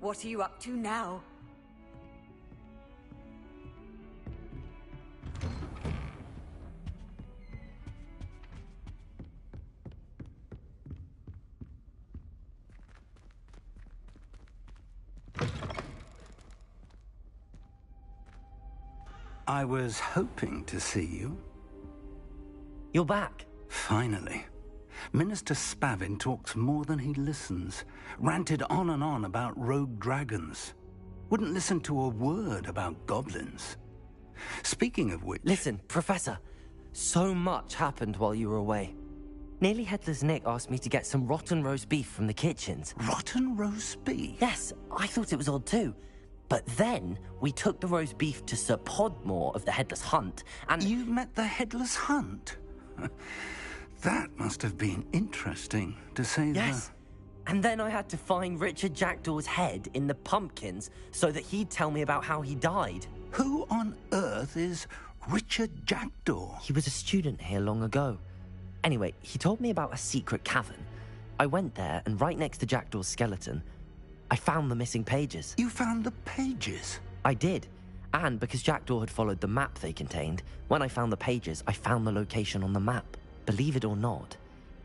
What are you up to now? I was hoping to see you. You're back. Finally. Minister Spavin talks more than he listens. Ranted on and on about rogue dragons. Wouldn't listen to a word about goblins. Speaking of which... Listen, Professor. So much happened while you were away. Nearly Headless Nick asked me to get some rotten roast beef from the kitchens. Rotten roast beef? Yes, I thought it was odd too. But then, we took the roast beef to Sir Podmore of the Headless Hunt, and... You met the Headless Hunt? That must have been interesting, to say the... Yes. And then I had to find Richard Jackdaw's head in the pumpkins so that he'd tell me about how he died. Who on earth is Richard Jackdaw? He was a student here long ago. Anyway, he told me about a secret cavern. I went there, and right next to Jackdaw's skeleton, I found the missing pages. You found the pages? I did. And because Jackdaw had followed the map they contained, when I found the pages, I found the location on the map. Believe it or not,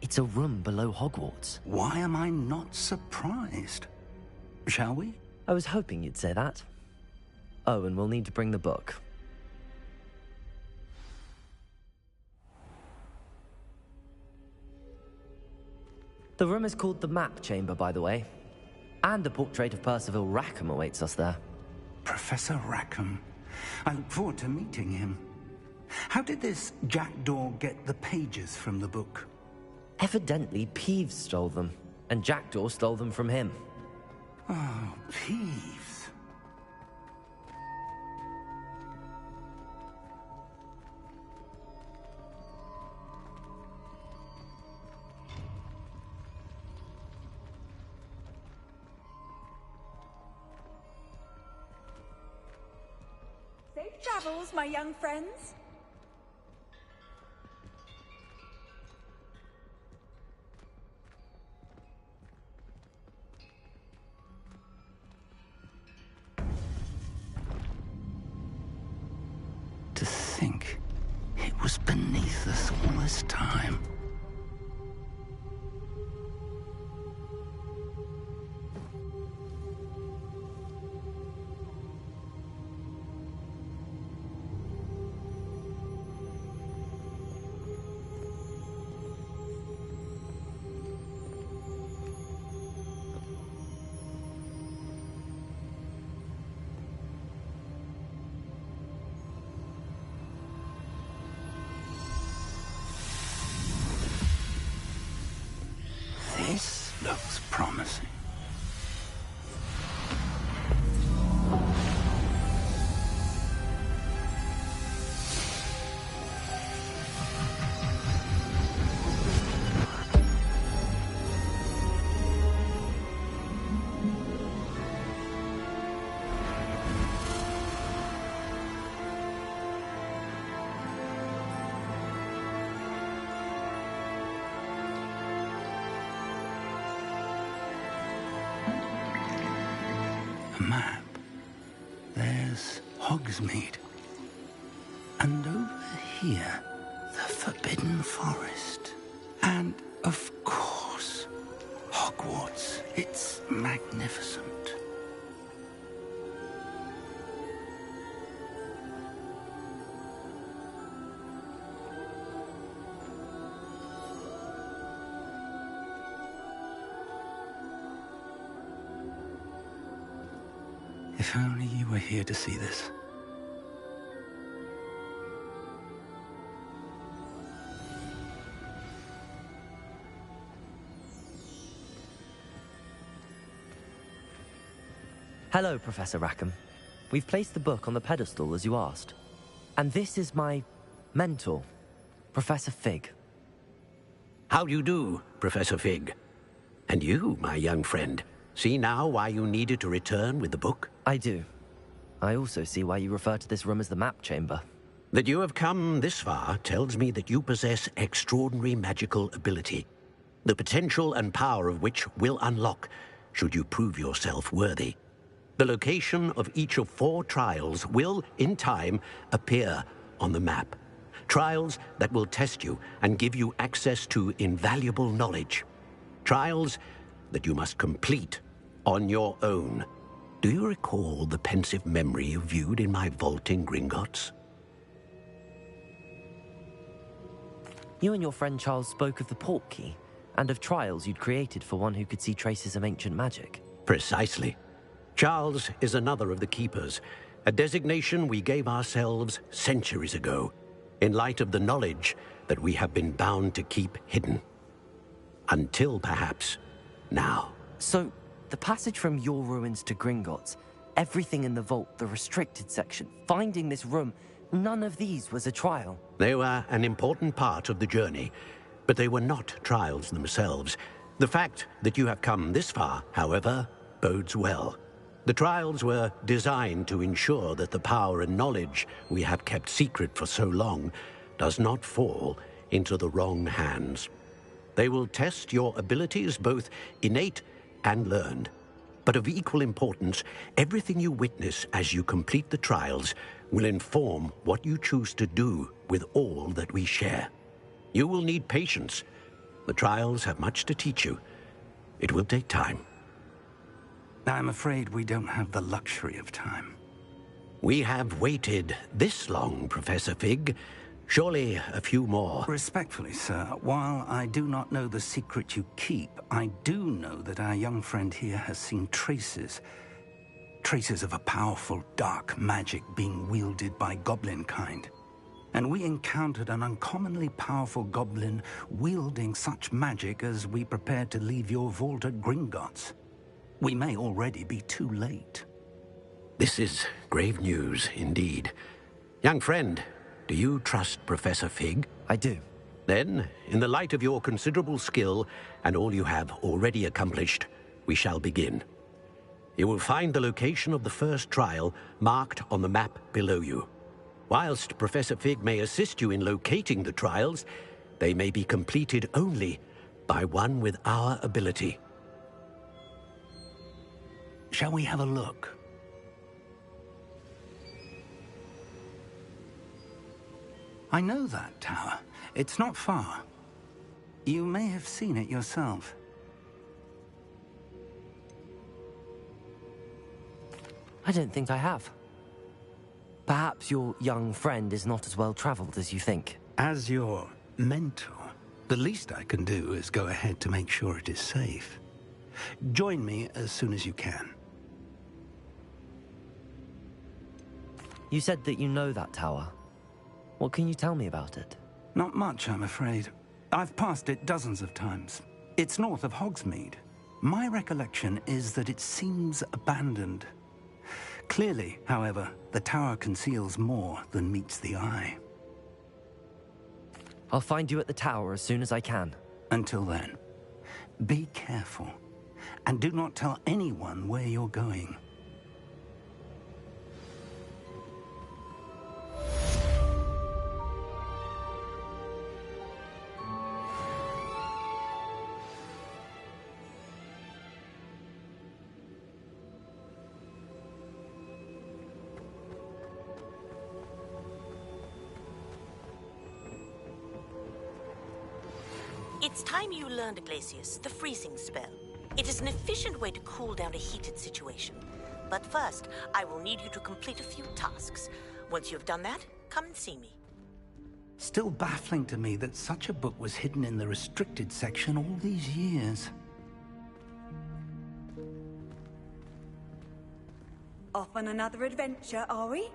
it's a room below Hogwarts. Why am I not surprised? Shall we? I was hoping you'd say that. Oh, and we'll need to bring the book. The room is called the Map Chamber, by the way. And a portrait of Percival Rackham awaits us there. Professor Rackham. I look forward to meeting him. How did this Jackdaw get the pages from the book? Evidently, Peeves stole them, and Jackdaw stole them from him. Oh, Peeves. Safe travels, my young friends. To think it was beneath us all this time. This looks promising. Map. There's Hogsmeade. And over here, the Forbidden Forest. And, of course, Hogwarts. It's magnificent. If only you were here to see this. Hello, Professor Rackham. We've placed the book on the pedestal as you asked. And this is my mentor, Professor Fig. How do you do, Professor Fig? And you, my young friend, see now why you needed to return with the book? I do. I also see why you refer to this room as the Map Chamber. That you have come this far tells me that you possess extraordinary magical ability, the potential and power of which will unlock should you prove yourself worthy. The location of each of 4 trials will, in time, appear on the map. Trials that will test you and give you access to invaluable knowledge. Trials that you must complete on your own. Do you recall the pensive memory you viewed in my vault in Gringotts? You and your friend Charles spoke of the port key, and of trials you'd created for one who could see traces of ancient magic. Precisely. Charles is another of the Keepers, a designation we gave ourselves centuries ago, in light of the knowledge that we have been bound to keep hidden. Until, perhaps, now. So, the passage from your ruins to Gringotts, everything in the vault, the restricted section, finding this room, none of these was a trial. They were an important part of the journey, but they were not trials themselves. The fact that you have come this far, however, bodes well. The trials were designed to ensure that the power and knowledge we have kept secret for so long does not fall into the wrong hands. They will test your abilities, both innate and learned. But of equal importance, everything you witness as you complete the trials will inform what you choose to do with all that we share. You will need patience. The trials have much to teach you. It will take time. I'm afraid we don't have the luxury of time. We have waited this long, Professor Fig. Surely a few more. Respectfully, sir, while I do not know the secret you keep, I do know that our young friend here has seen traces of a powerful dark magic being wielded by goblin kind. And we encountered an uncommonly powerful goblin wielding such magic as we prepared to leave your vault at Gringotts. We may already be too late. This is grave news indeed. Young friend, do you trust Professor Fig? I do. Then, in the light of your considerable skill and all you have already accomplished, we shall begin. You will find the location of the first trial marked on the map below you. Whilst Professor Fig may assist you in locating the trials, they may be completed only by one with our ability. Shall we have a look? I know that tower. It's not far. You may have seen it yourself. I don't think I have. Perhaps your young friend is not as well traveled as you think. As your mentor, the least I can do is go ahead to make sure it is safe. Join me as soon as you can. You said that you know that tower. What can you tell me about it? Not much, I'm afraid. I've passed it dozens of times. It's north of Hogsmeade. My recollection is that it seems abandoned. Clearly, however, the tower conceals more than meets the eye. I'll find you at the tower as soon as I can. Until then, be careful, and do not tell anyone where you're going. It's time you learned, Glacius, the freezing spell. It is an efficient way to cool down a heated situation. But first, I will need you to complete a few tasks. Once you've done that, come and see me. Still baffling to me that such a book was hidden in the restricted section all these years. Off on another adventure, are we?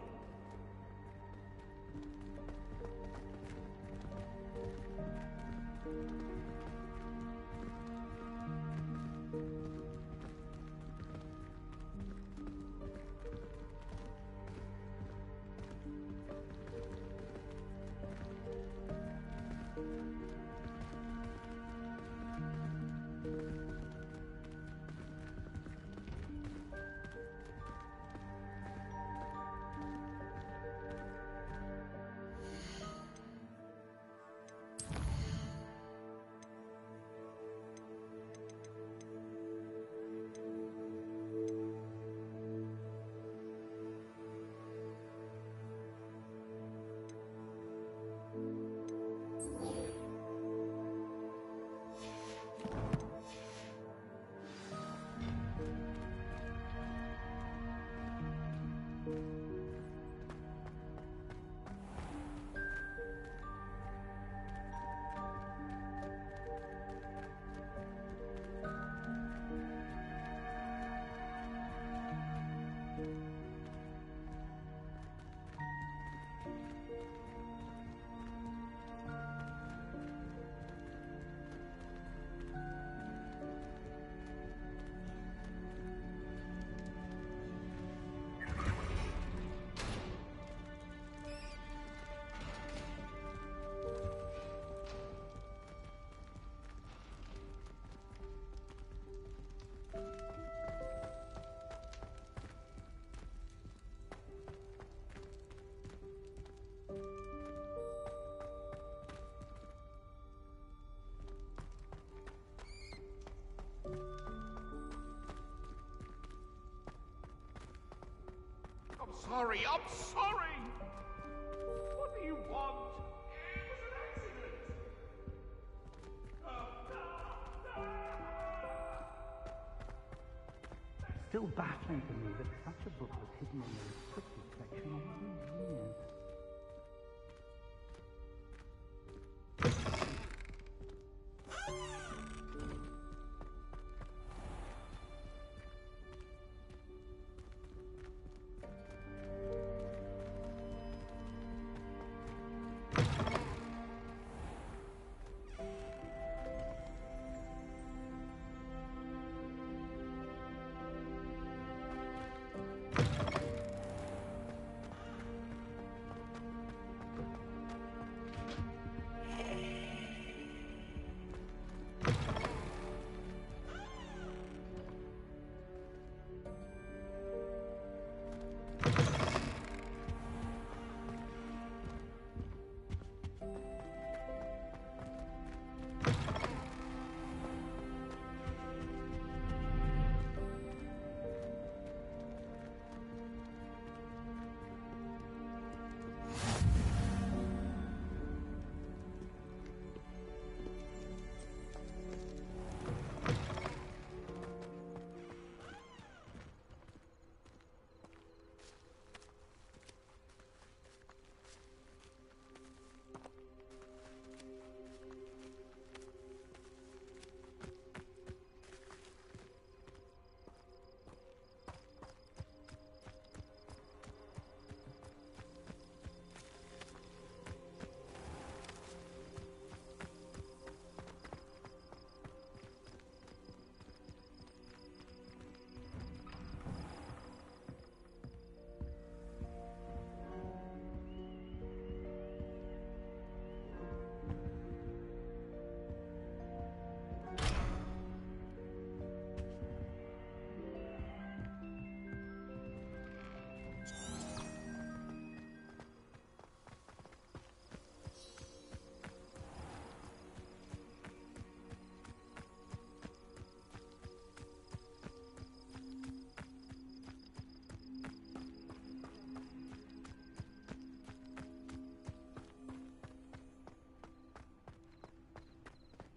sorry. I'm sorry. What do you want? It was an accident. Still baffling to me that such a book was hidden in the restricted section all these years.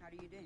How do you do?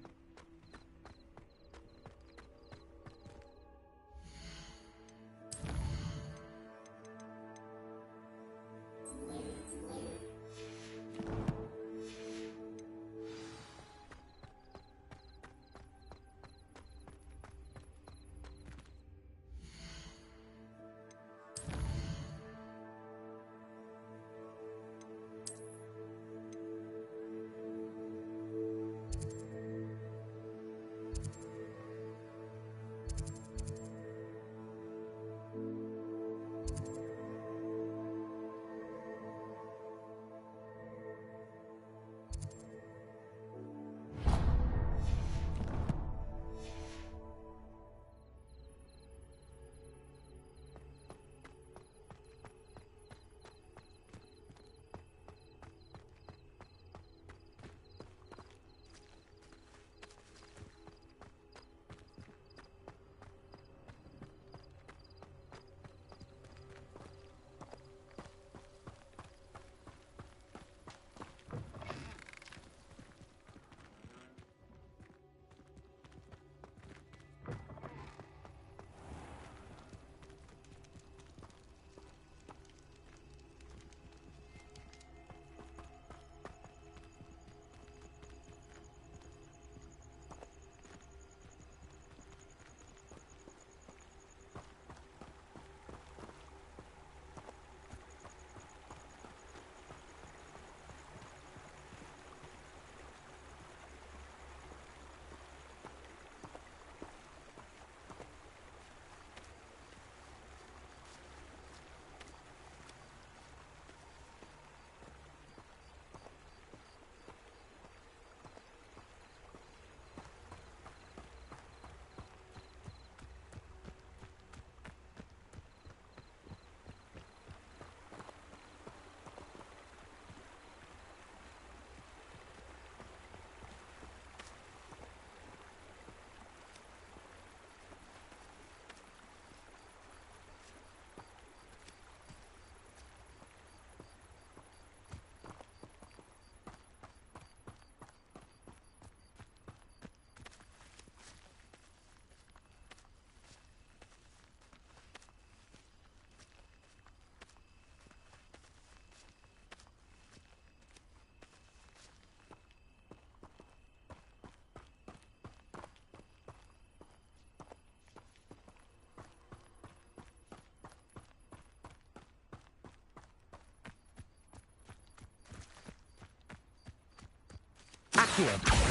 Accio.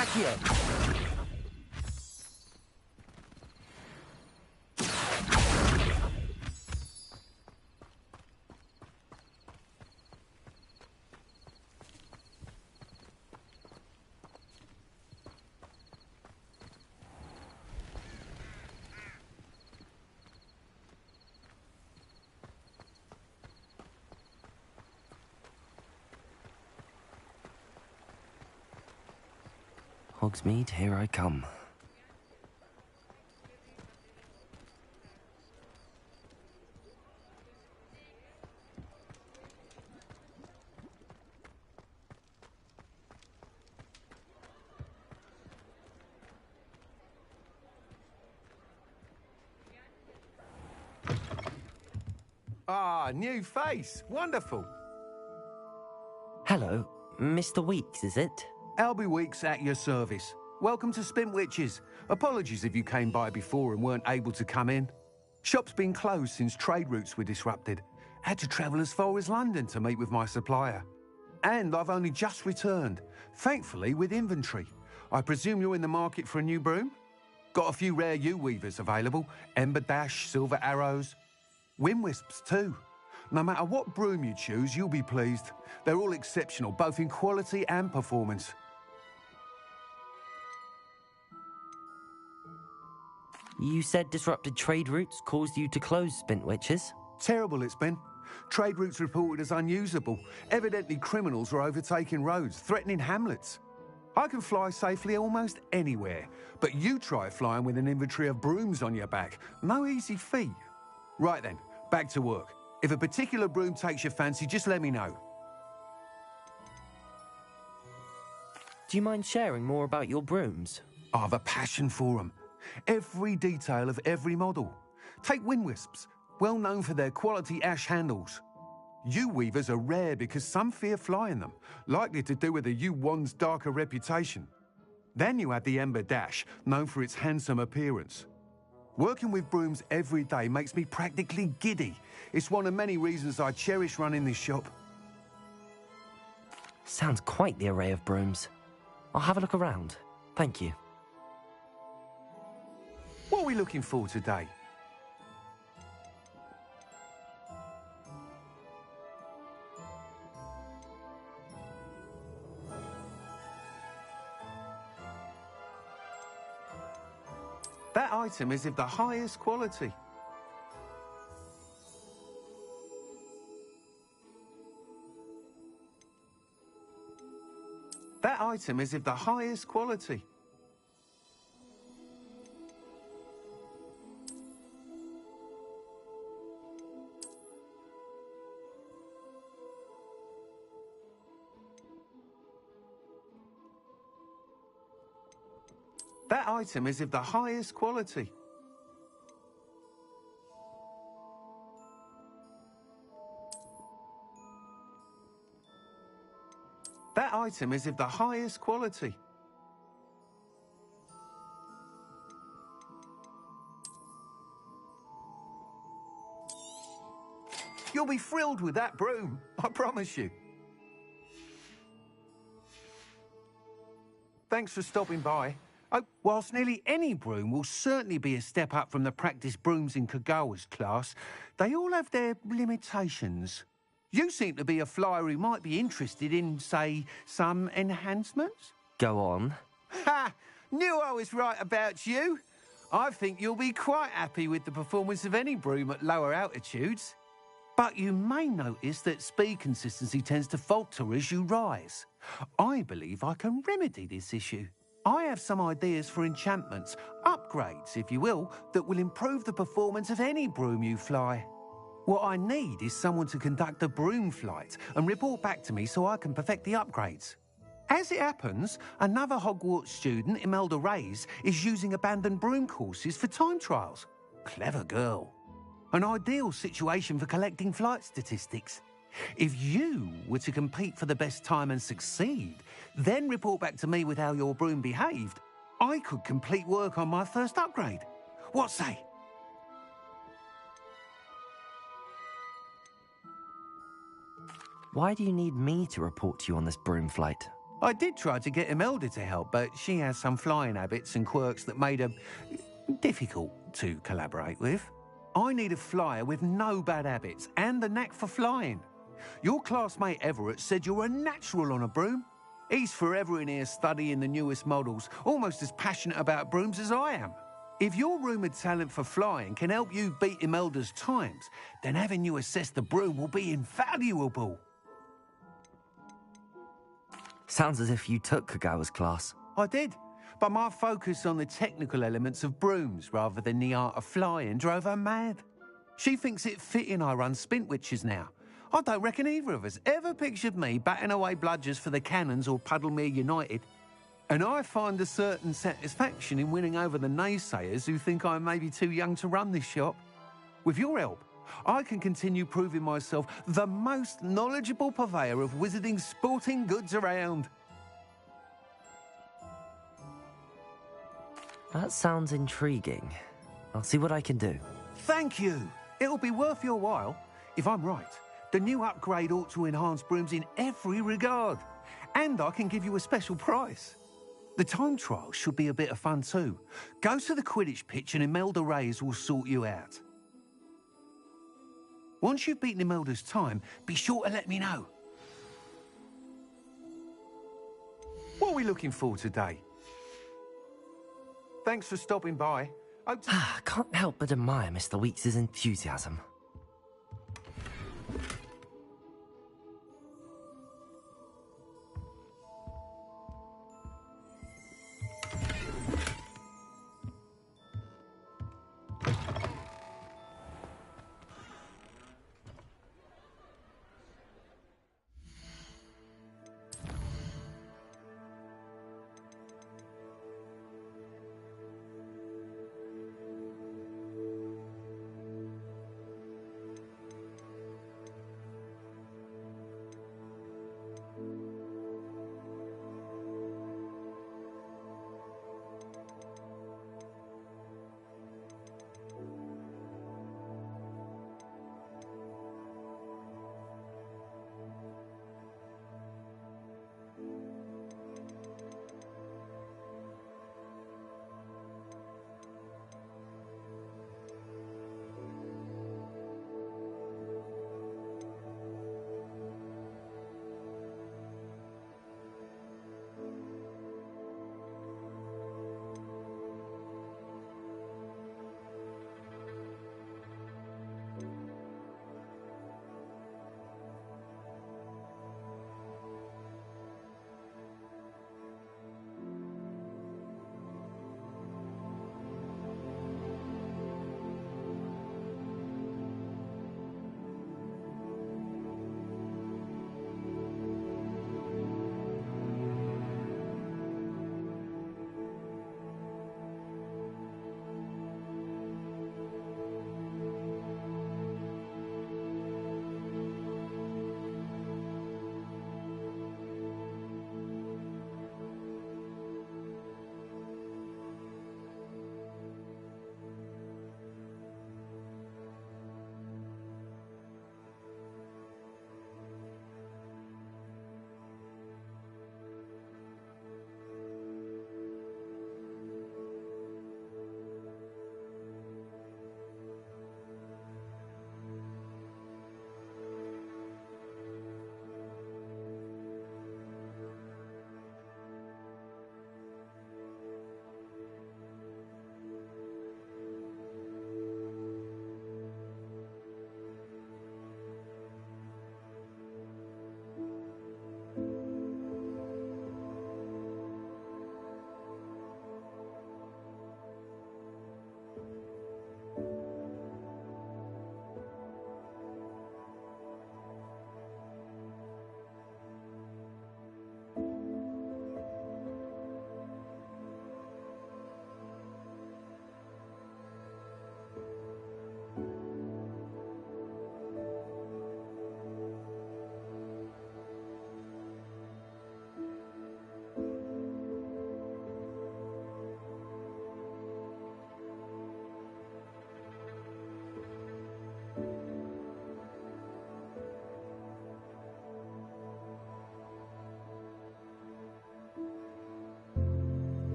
Accio. Hogsmeade, here I come. Ah, new face. Wonderful. Hello, Mr. Weeks, is it? Albie Weeks at your service. Welcome to Spintwitches. Apologies if you came by before and weren't able to come in. Shop's been closed since trade routes were disrupted. Had to travel as far as London to meet with my supplier. And I've only just returned, thankfully with inventory. I presume you're in the market for a new broom? Got a few rare U-weavers available. Ember Dash, Silver Arrows. Wind Wisps too. No matter what broom you choose, you'll be pleased. They're all exceptional, both in quality and performance. You said disrupted trade routes caused you to close Spintwitches? Terrible it's been. Trade routes reported as unusable. Evidently criminals are overtaking roads, threatening hamlets. I can fly safely almost anywhere, but you try flying with an inventory of brooms on your back. No easy feat. Right then, back to work. If a particular broom takes your fancy, just let me know. Do you mind sharing more about your brooms? I have a passion for them. Every detail of every model. Take Wind Wisps, well known for their quality ash handles. U-weavers are rare because some fear flying them, likely to do with the U-wand's darker reputation. Then you add the Ember Dash, known for its handsome appearance. Working with brooms every day makes me practically giddy. It's one of many reasons I cherish running this shop. Sounds quite the array of brooms. I'll have a look around. Thank you. What are we looking for today? That item is of the highest quality. That item is of the highest quality. That item is of the highest quality. That item is of the highest quality. You'll be thrilled with that broom, I promise you. Thanks for stopping by. Oh, whilst nearly any broom will certainly be a step up from the practice brooms in Kagawa's class, they all have their limitations. You seem to be a flyer who might be interested in, say, some enhancements? Go on. Ha! Knew I was right about you. I think you'll be quite happy with the performance of any broom at lower altitudes. But you may notice that speed consistency tends to falter as you rise. I believe I can remedy this issue. I have some ideas for enchantments, upgrades, if you will, that will improve the performance of any broom you fly. What I need is someone to conduct a broom flight and report back to me so I can perfect the upgrades. As it happens, another Hogwarts student, Imelda Reyes, is using abandoned broom courses for time trials. Clever girl. An ideal situation for collecting flight statistics. If you were to compete for the best time and succeed, then report back to me with how your broom behaved, I could complete work on my first upgrade. What say? Why do you need me to report to you on this broom flight? I did try to get Imelda to help, but she has some flying habits and quirks that made her difficult to collaborate with. I need a flyer with no bad habits and the knack for flying. Your classmate Everett said you're a natural on a broom. He's forever in here studying the newest models, almost as passionate about brooms as I am. If your rumoured talent for flying can help you beat Imelda's times, then having you assess the broom will be invaluable. Sounds as if you took Kagawa's class. I did, but my focus on the technical elements of brooms rather than the art of flying drove her mad. She thinks it fitting I run Spintwitches now. I don't reckon either of us ever pictured me batting away bludgers for the Cannons or Puddlemere United. And I find a certain satisfaction in winning over the naysayers who think I may be too young to run this shop. With your help, I can continue proving myself the most knowledgeable purveyor of wizarding sporting goods around. That sounds intriguing. I'll see what I can do. Thank you. It'll be worth your while. If I'm right, the new upgrade ought to enhance brooms in every regard. And I can give you a special price. The time trial should be a bit of fun too. Go to the Quidditch pitch and Imelda Reyes will sort you out. Once you've beaten Imelda's time, be sure to let me know. What are we looking for today? Thanks for stopping by. I can't help but admire Mr. Weeks' enthusiasm.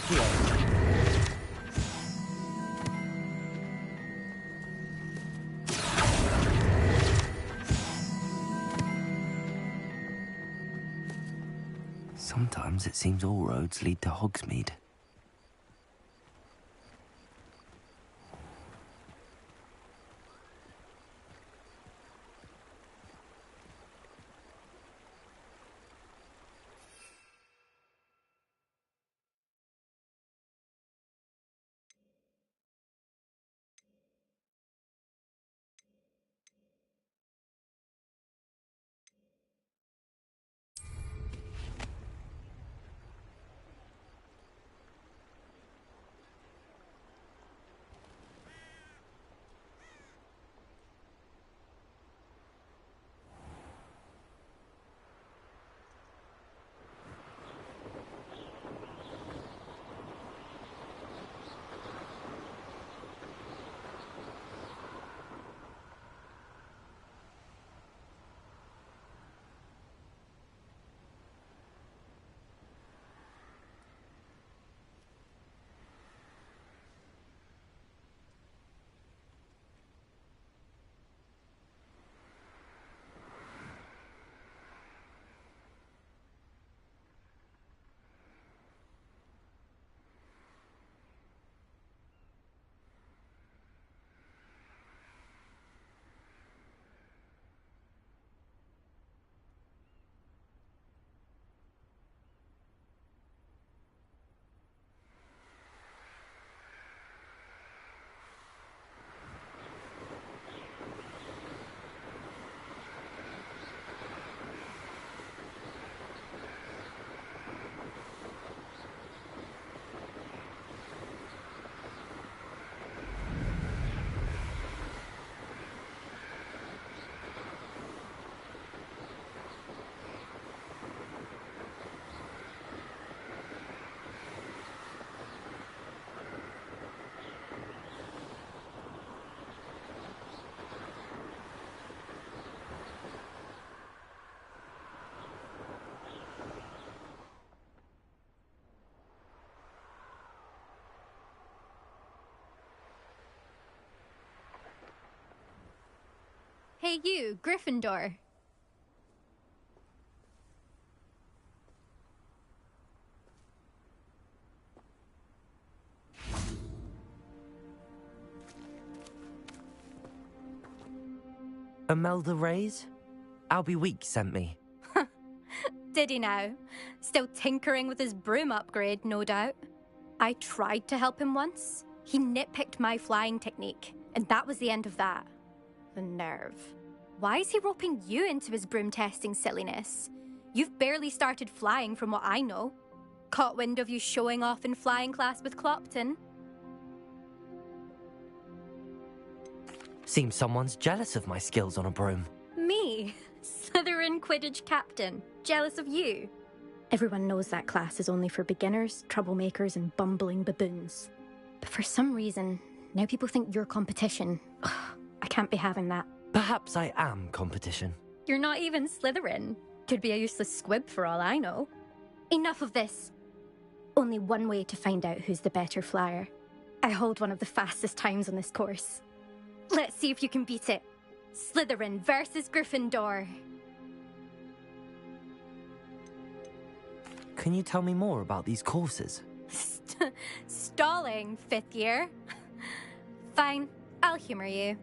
Accio! Sometimes it seems all roads lead to Hogsmeade. Hey you, Gryffindor. Imelda Reyes? Albie Weeks sent me. Did he now? Still tinkering with his broom upgrade, no doubt. I tried to help him once. He nitpicked my flying technique, and that was the end of that. The nerve. Why is he roping you into his broom testing silliness? You've barely started flying from what I know. Caught wind of you showing off in flying class with Clopton. Seems someone's jealous of my skills on a broom. Me? Slytherin Quidditch captain. Jealous of you? Everyone knows that class is only for beginners, troublemakers, and bumbling baboons. But for some reason, now people think you're competition. Ugh, I can't be having that. Perhaps I am competition. You're not even Slytherin. Could be a useless squib for all I know. Enough of this. Only one way to find out who's the better flyer. I hold one of the fastest times on this course. Let's see if you can beat it. Slytherin versus Gryffindor. Can you tell me more about these courses? Stalling, 5th year? Fine, I'll humour you.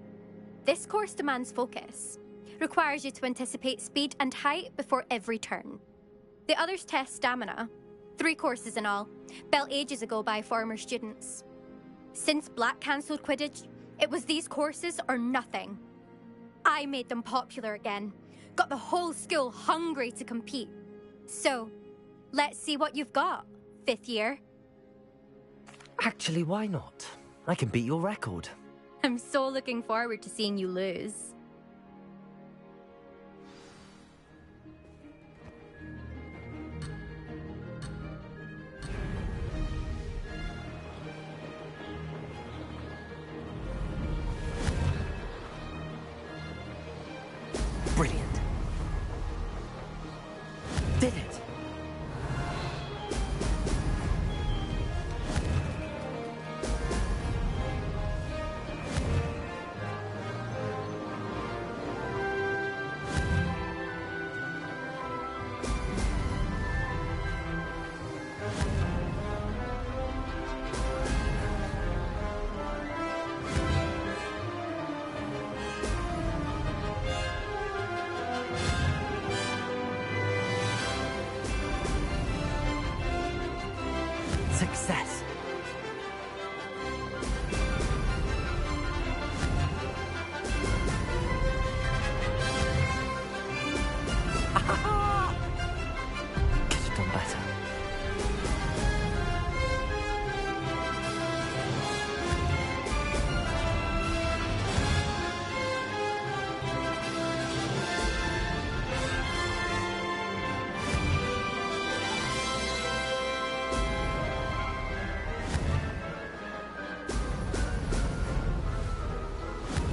This course demands focus. Requires you to anticipate speed and height before every turn. The others test stamina. 3 courses in all, built ages ago by former students. Since Black cancelled Quidditch, it was these courses or nothing. I made them popular again. Got the whole school hungry to compete. So, let's see what you've got, 5th year. Actually, why not? I can beat your record. I'm so looking forward to seeing you lose. Brilliant. Did it. Success! Could have done better.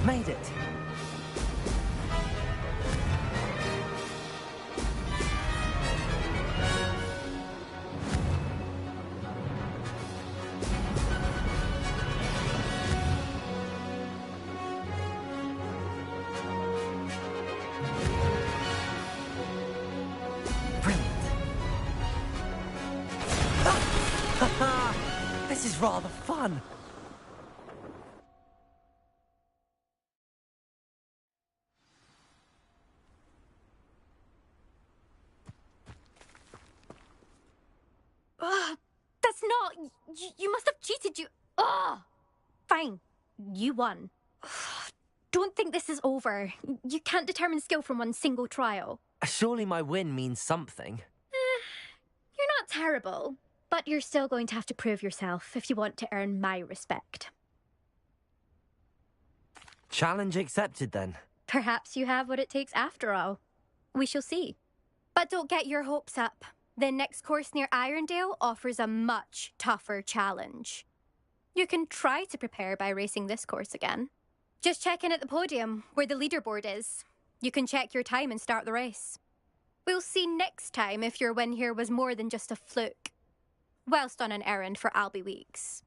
Made it! Brilliant. This is rather fun. That's not... You must have cheated, you... Ugh! Fine. You won. Don't think this is over. You can't determine skill from one single trial. Surely my win means something. You're not terrible, but you're still going to have to prove yourself if you want to earn my respect. Challenge accepted then. Perhaps you have what it takes after all. We shall see. But don't get your hopes up. The next course near Irondale offers a much tougher challenge. You can try to prepare by racing this course again. Just check in at the podium, where the leaderboard is. You can check your time and start the race. We'll see next time if your win here was more than just a fluke. Whilst on an errand for Albie Weeks.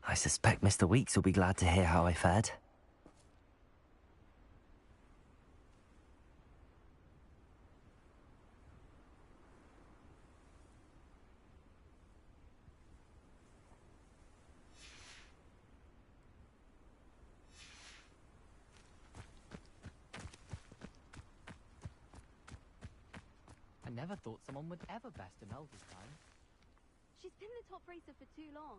I suspect Mr. Weeks will be glad to hear how I fared. I never thought someone would ever best Imelda's time. She's been the top racer for too long.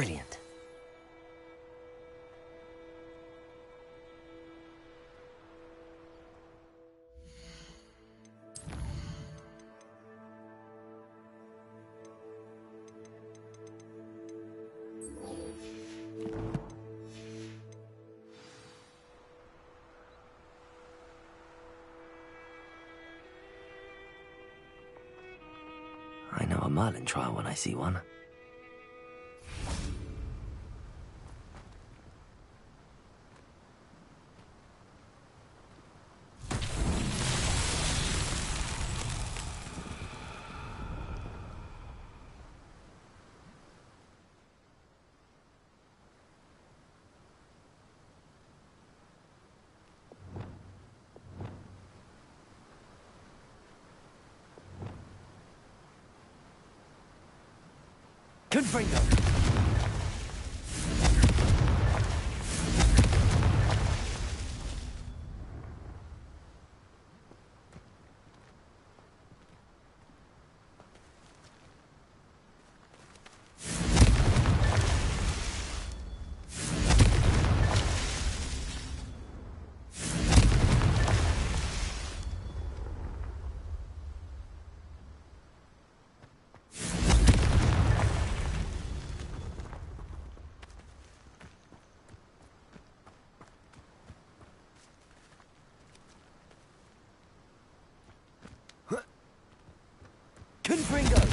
Brilliant. I know a Merlin trial when I see one. Confringo! Confringo!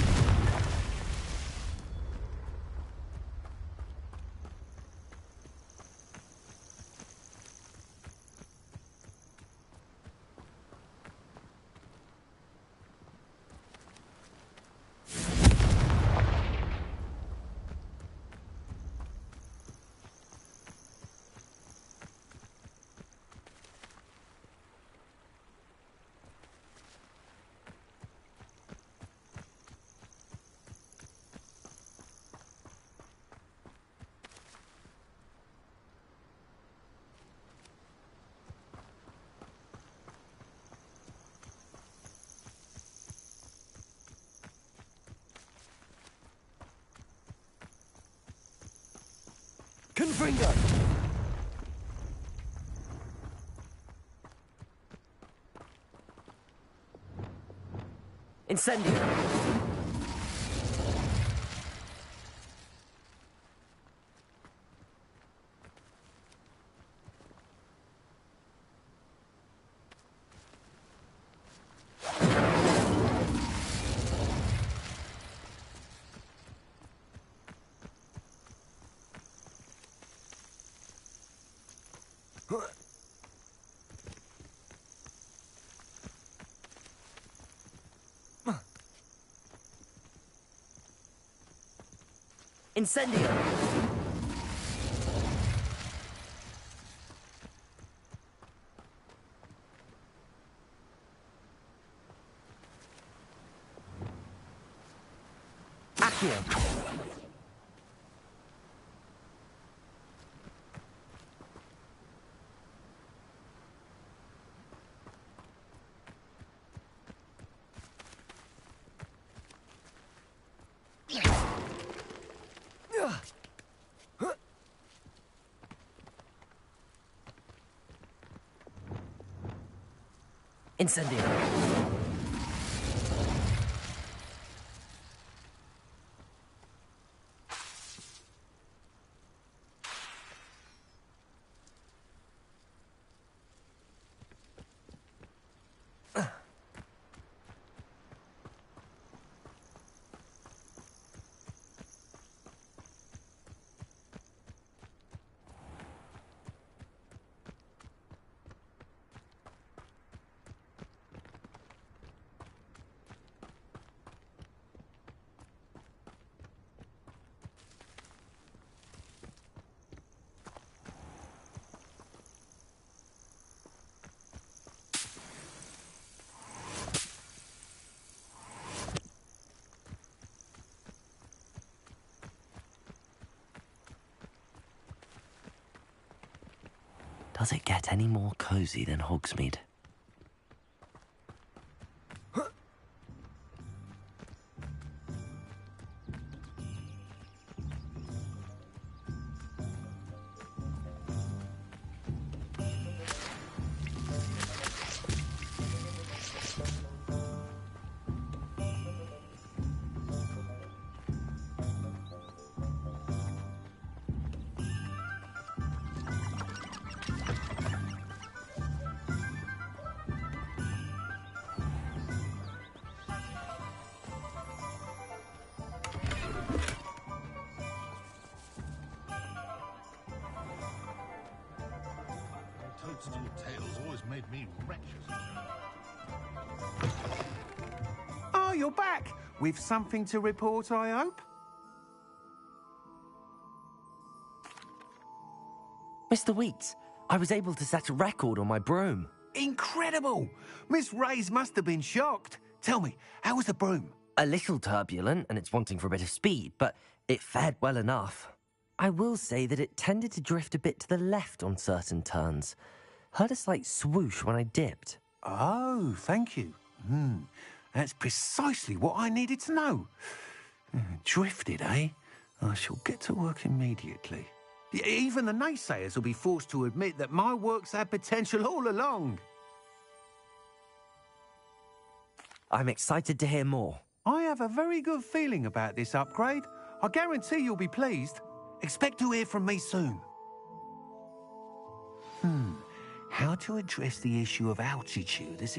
Confringo! Incendio! Incendio! Accio! Incendio! Does it get any more cozy than Hogsmeade? trails always made me wretched. Oh, you're back! With something to report, I hope? Mr. Weeks, I was able to set a record on my broom. Incredible! Miss Reyes must have been shocked. Tell me, how was the broom? A little turbulent, and it's wanting for a bit of speed, but it fared well enough. I will say that it tended to drift a bit to the left on certain turns. Heard a slight swoosh when I dipped. Oh, thank you. That's precisely what I needed to know. Drifted, eh? I shall get to work immediately. Even the naysayers will be forced to admit that my work's had potential all along. I'm excited to hear more. I have a very good feeling about this upgrade. I guarantee you'll be pleased. Expect to hear from me soon. How to address the issue of altitude as